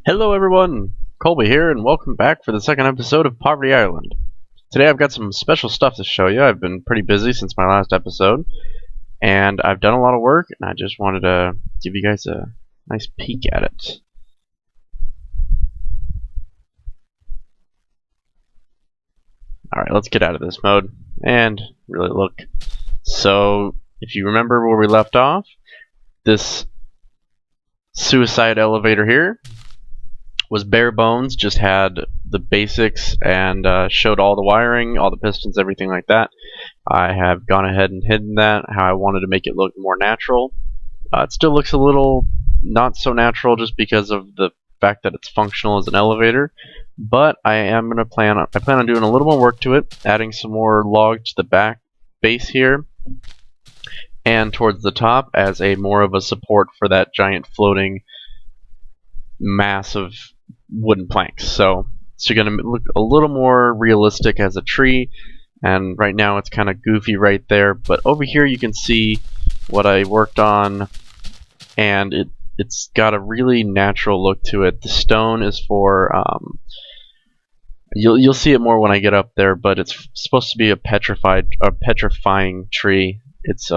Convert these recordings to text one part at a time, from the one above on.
Hello everyone, Colby here, and welcome back for the second episode of Poverty Island. Today I've got some special stuff to show you. I've been pretty busy since my last episode, and I've done a lot of work, and I just wanted to give you guys a nice peek at it. Alright, let's get out of this mode, and really look. So, if you remember where we left off, this suicide elevator here was bare bones, just had the basics and showed all the wiring, all the pistons, everything like that. I have gone ahead and hidden that how I wanted to make it look more natural. It still looks a little not so natural just because of the fact that it's functional as an elevator, but I plan on doing a little more work to it, adding some more log to the back base here and towards the top as a more of a support for that giant floating mass of wooden planks. So it's going to look a little more realistic as a tree, and right now it's kind of goofy right there, but over here you can see what I worked on, and it's got a really natural look to it. The stone is for you'll see it more when I get up there, but it's supposed to be a petrifying tree. It's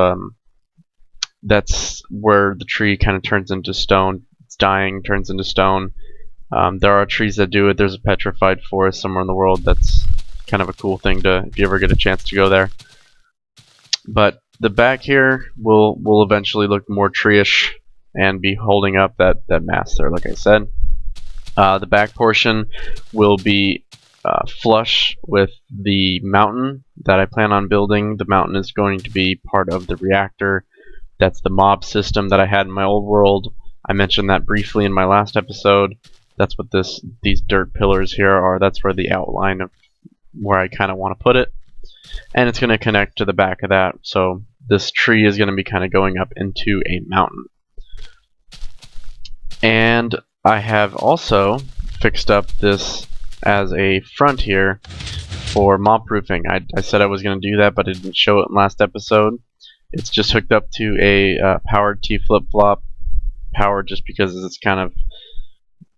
that's where the tree kind of turns into stone. It's dying, turns into stone. There are trees that do it. There's a petrified forest somewhere in the world. That's kind of a cool thing to, if you ever get a chance to go there. But the back here will eventually look more tree-ish and be holding up that mass there, like I said. The back portion will be flush with the mountain that I plan on building. The mountain is going to be part of the reactor. That's the mob system that I had in my old world. I mentioned that briefly in my last episode. That's what these dirt pillars here are. That's where the outline of where I kind of want to put it. And it's going to connect to the back of that. So this tree is going to be kind of going up into a mountain. And I have also fixed up this as a front here for mob proofing. I said I was going to do that, but I didn't show it in last episode. It's just hooked up to a powered T flip-flop. Powered just because it's kind of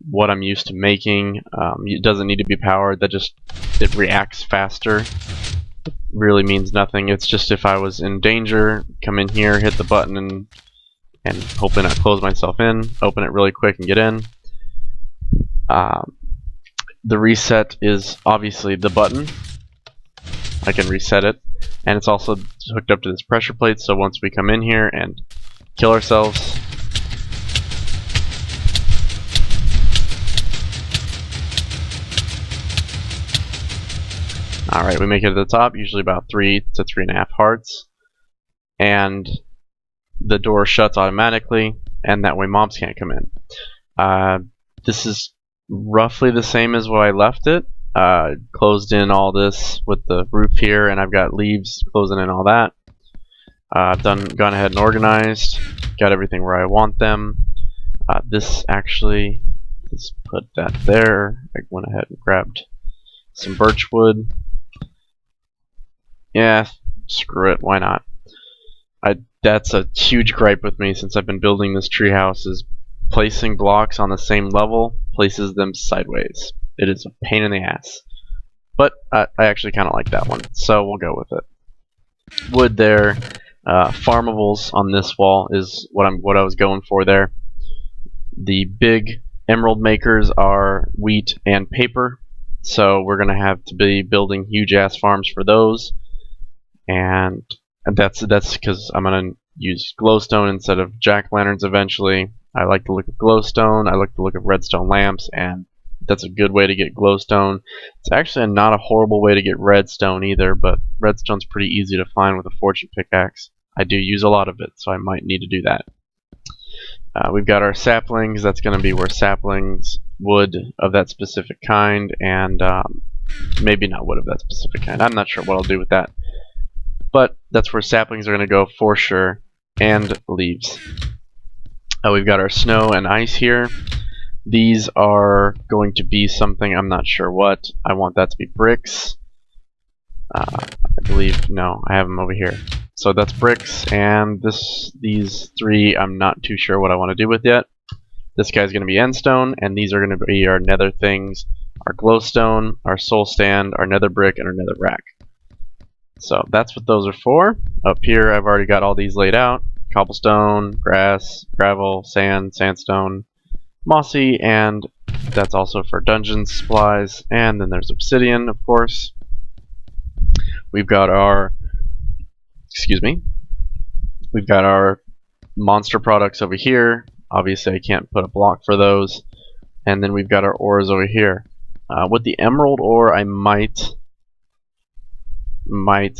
what I'm used to making. It doesn't need to be powered. It reacts faster. It really means nothing. It's just if I was in danger, come in here, hit the button, and hopefully not close myself in. Open it really quick and get in. The reset is obviously the button. I can reset it, and it's also hooked up to this pressure plate. So once we come in here and kill ourselves. Alright, we make it to the top, usually about 3 to 3.5 hearts. And the door shuts automatically, and that way mobs can't come in. This is roughly the same as what I left it. Closed in all this with the roof here, and I've got leaves closing in all that. I've gone ahead and organized, got everything where I want them. Let's put that there. I went ahead and grabbed some birch wood. Yeah, screw it, why not? That's a huge gripe with me since I've been building this treehouse, is placing blocks on the same level places them sideways. It is a pain in the ass. But I actually kind of like that one, so we'll go with it. Wood there. Farmables on this wall is what I was going for there. The big emerald makers are wheat and paper, so we're gonna have to be building huge ass farms for those. And that's because I'm gonna use glowstone instead of jack-o'-lanterns eventually. I like the look of glowstone. I like the look of redstone lamps, and that's a good way to get glowstone. It's actually not a horrible way to get redstone either, but redstone's pretty easy to find with a fortune pickaxe. I do use a lot of it, so I might need to do that. We've got our saplings. That's going to be where saplings, wood of that specific kind, and maybe not wood of that specific kind. I'm not sure what I'll do with that. But that's where saplings are going to go for sure, and leaves. We've got our snow and ice here. These are going to be something, I'm not sure what. I want that to be bricks. I believe, no, I have them over here. So that's bricks, and these three I'm not too sure what I want to do with yet. This guy's going to be endstone, and these are going to be our nether things, our glowstone, our soul stand, our nether brick, and our nether rack. So that's what those are for. Up here I've already got all these laid out. Cobblestone, grass, gravel, sand, sandstone, mossy, and that's also for dungeon supplies. And then there's obsidian, of course. We've got our, we've got our monster products over here. Obviously I can't put a block for those. And then we've got our ores over here. With the emerald ore, I might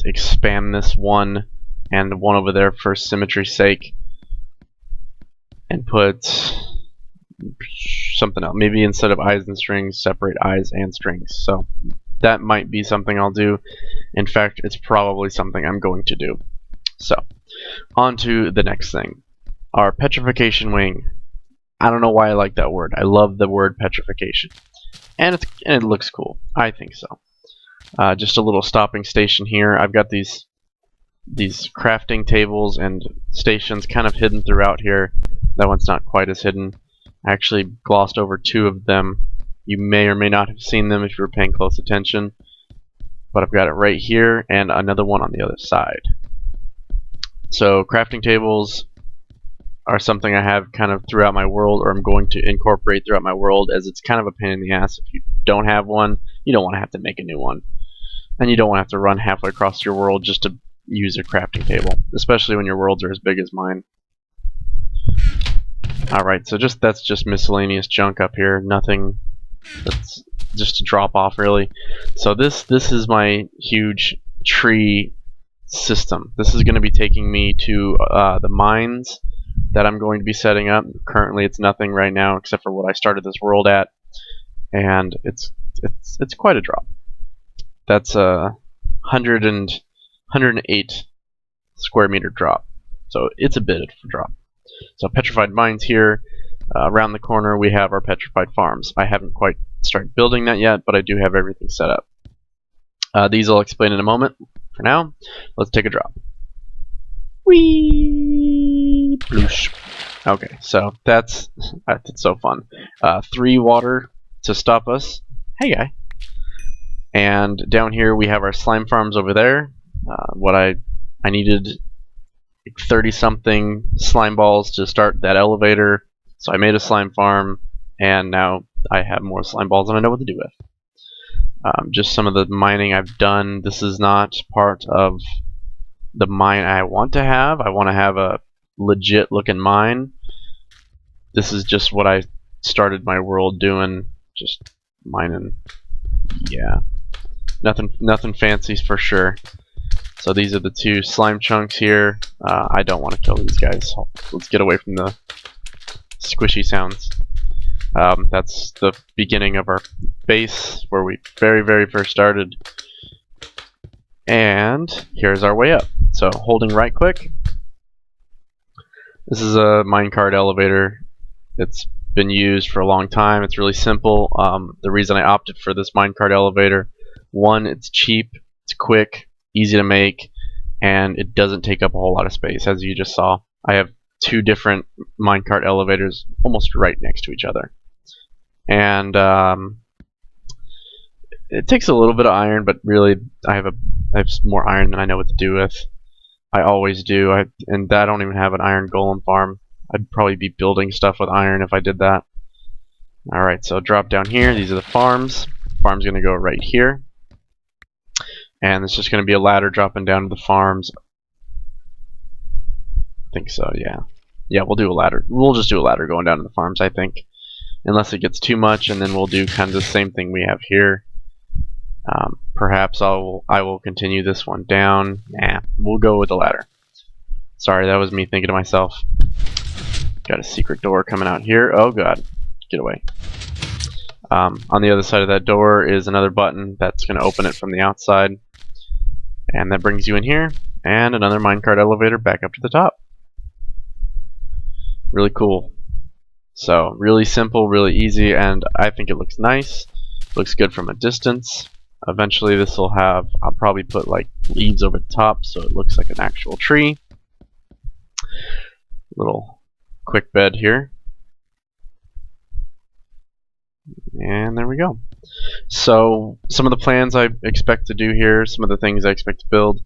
expand this one and the one over there for symmetry's sake and put something else. Maybe instead of eyes and strings, separate eyes and strings. So that might be something I'll do. In fact, it's probably something I'm going to do. So on to the next thing. Our petrification wing. I don't know why I like that word. I love the word petrification. And it looks cool. I think so. Just a little stopping station here. I've got these crafting tables and stations kind of hidden throughout here. That one's not quite as hidden. I actually glossed over 2 of them. You may or may not have seen them if you were paying close attention. But I've got it right here and another one on the other side. So crafting tables are something I have kind of throughout my world, or I'm going to incorporate throughout my world, as it's kind of a pain in the ass. If you don't have one, you don't want to have to make a new one. And you don't want to have to run halfway across your world just to use a crafting table, especially when your worlds are as big as mine. Alright, so that's just miscellaneous junk up here. Nothing that's just a drop off, really. So this is my huge tree system. This is going to be taking me to the mines that I'm going to be setting up. Currently it's nothing right now except for what I started this world at, and it's quite a drop. That's a 108 square meter drop, so it's a bit of a drop. So petrified mines here. Around the corner we have our petrified farms. I haven't quite started building that yet, but I do have everything set up. These I'll explain in a moment. For now, let's take a drop. Whee! Bloosh. Okay, so that's so fun. 3 water to stop us. Hey guy. And down here we have our slime farms over there. What I needed 30 something slime balls to start that elevator, so I made a slime farm, and now I have more slime balls than I know what to do with. Just some of the mining I've done. This is not part of the mine I want to have. I want to have a legit looking mine. This is just what I started my world doing, just mining. Yeah, nothing fancy for sure. So these are the 2 slime chunks here. I don't want to kill these guys. Let's get away from the squishy sounds. That's the beginning of our base where we very first started. And here's our way up. So holding right click. This is a minecart elevator. It's been used for a long time. It's really simple. The reason I opted for this minecart elevator, 1, it's cheap, it's quick, easy to make, and it doesn't take up a whole lot of space. As you just saw, I have 2 different minecart elevators almost right next to each other. And it takes a little bit of iron, but really I have more iron than I know what to do with. I always do. And I don't even have an iron golem farm. I'd probably be building stuff with iron if I did that. Alright, so drop down here. These are the farms. Farm's going to go right here. And it's just going to be a ladder dropping down to the farms. I think so, yeah. Yeah, we'll do a ladder. We'll just do a ladder going down to the farms, I think. Unless it gets too much, and then we'll do kind of the same thing we have here. Perhaps I will continue this one down. Nah, we'll go with the ladder. Sorry, that was me thinking to myself. Got a secret door coming out here. Oh god, get away. On the other side of that door is another button that's going to open it from the outside. And that brings you in here, and another minecart elevator back up to the top. Really cool. So, really simple, really easy, and I think it looks nice. Looks good from a distance. Eventually this will have, I'll probably put like leaves over the top so it looks like an actual tree. Little quick bed here. And there we go. So some of the plans I expect to do here, some of the things I expect to build,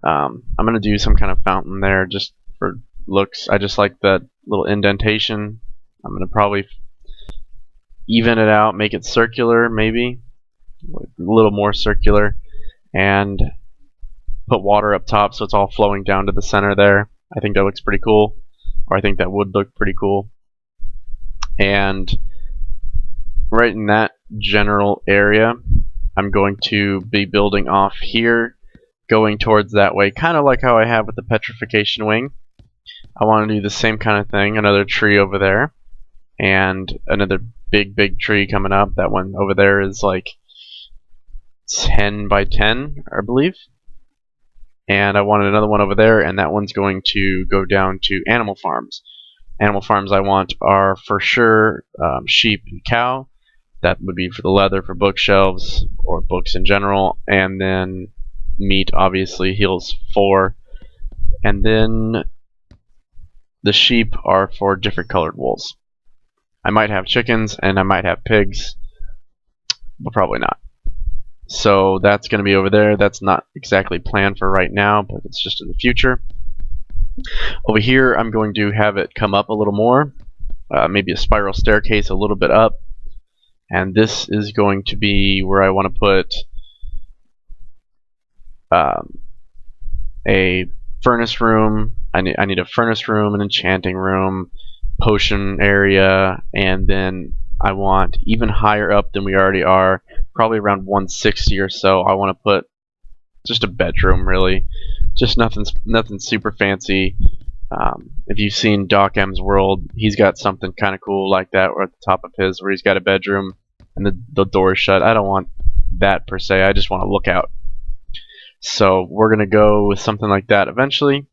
I'm going to do some kind of fountain there just for looks. I just like that little indentation. I'm going to probably even it out, make it circular maybe, a little more circular, and put water up top so it's all flowing down to the center there. I think that looks pretty cool, or I think that would look pretty cool. And right in that general area, I'm going to be building off here, going towards that way, kind of like how I have with the Petrification wing. I want to do the same kind of thing, another tree over there, and another big tree coming up. That one over there is like 10 by 10, I believe. And I wanted another one over there, and that one's going to go down to animal farms. Animal farms I want are for sure sheep and cow. That would be for the leather for bookshelves or books in general, and then meat obviously heals 4, and then the sheep are for different colored wools. I might have chickens and I might have pigs, but probably not. So that's going to be over there. That's not exactly planned for right now, but it's just in the future. Over here, I'm going to have it come up a little more, maybe a spiral staircase a little bit up. And this is going to be where I want to put a furnace room. I need a furnace room, an enchanting room, potion area, and then I want even higher up than we already are, probably around 160 or so. I want to put just a bedroom, really, just nothing super fancy. If you've seen Doc M's World, he's got something kind of cool like that at the top of his, where he's got a bedroom and the door is shut. I don't want that per se. I just want to look out. So we're gonna go with something like that eventually.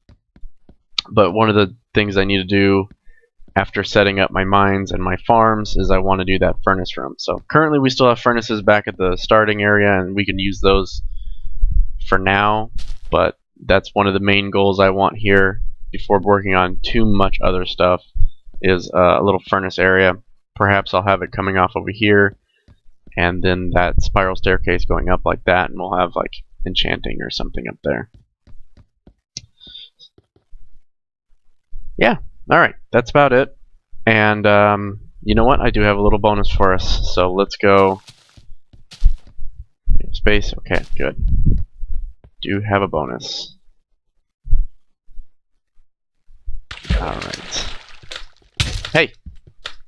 But one of the things I need to do after setting up my mines and my farms is I want to do that furnace room. So currently we still have furnaces back at the starting area, and we can use those for now. But that's one of the main goals I want here before working on too much other stuff, is a little furnace area. Perhaps I'll have it coming off over here, and then that spiral staircase going up like that, and we'll have like enchanting or something up there. Yeah, alright, that's about it. And you know what? I do have a little bonus for us. So let's go. Space, okay, good. Do have a bonus. Alright. Hey!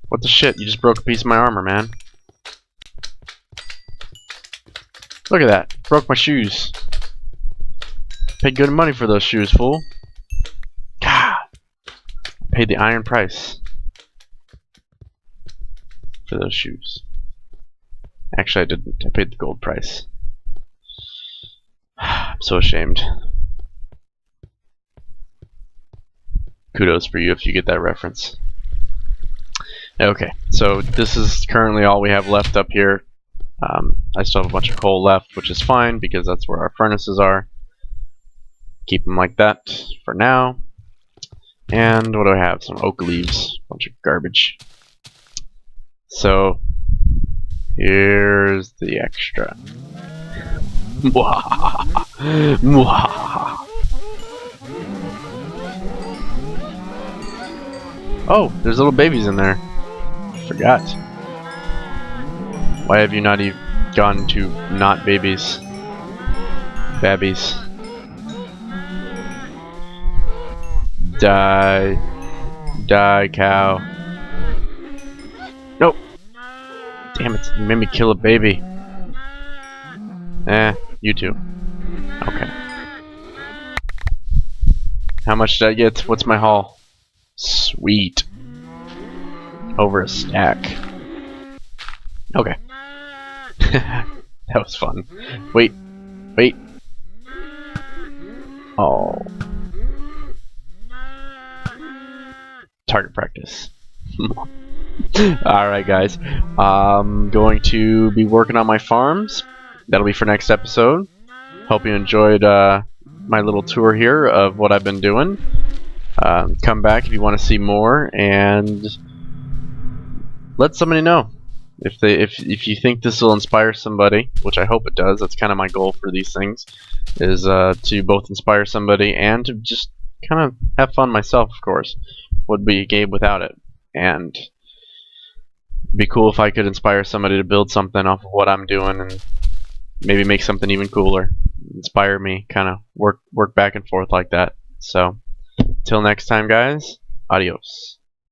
What the shit? You just broke a piece of my armor, man. Look at that. Broke my shoes. Paid good money for those shoes, fool. God. Paid the iron price for those shoes. Actually, I didn't. I paid the gold price. I'm so ashamed. Kudos for you if you get that reference. Okay, so this is currently all we have left up here. I still have a bunch of coal left, which is fine because that's where our furnaces are. Keep them like that for now. And what do I have? Some oak leaves. Bunch of garbage. So here's the extra. Oh, there's little babies in there. Forgot. Why have you not even gone to not babies? Babbies. Die. Die, cow. Nope. Damn it, you made me kill a baby. You too. Okay. How much did I get? What's my haul? Sweet. Over a stack. Okay. That was fun. Wait. Wait. Oh. Target practice. Alright guys. I'm going to be working on my farms. That'll be for next episode. Hope you enjoyed my little tour here of what I've been doing. Come back if you want to see more, and let somebody know. If you think this will inspire somebody, which I hope it does, that's kind of my goal for these things, is to both inspire somebody and to just kind of have fun myself. Of course, would be Gabe without it, and it'd be cool if I could inspire somebody to build something off of what I'm doing and maybe make something even cooler. Inspire me, kind of work back and forth like that. So, till next time, guys. Adios.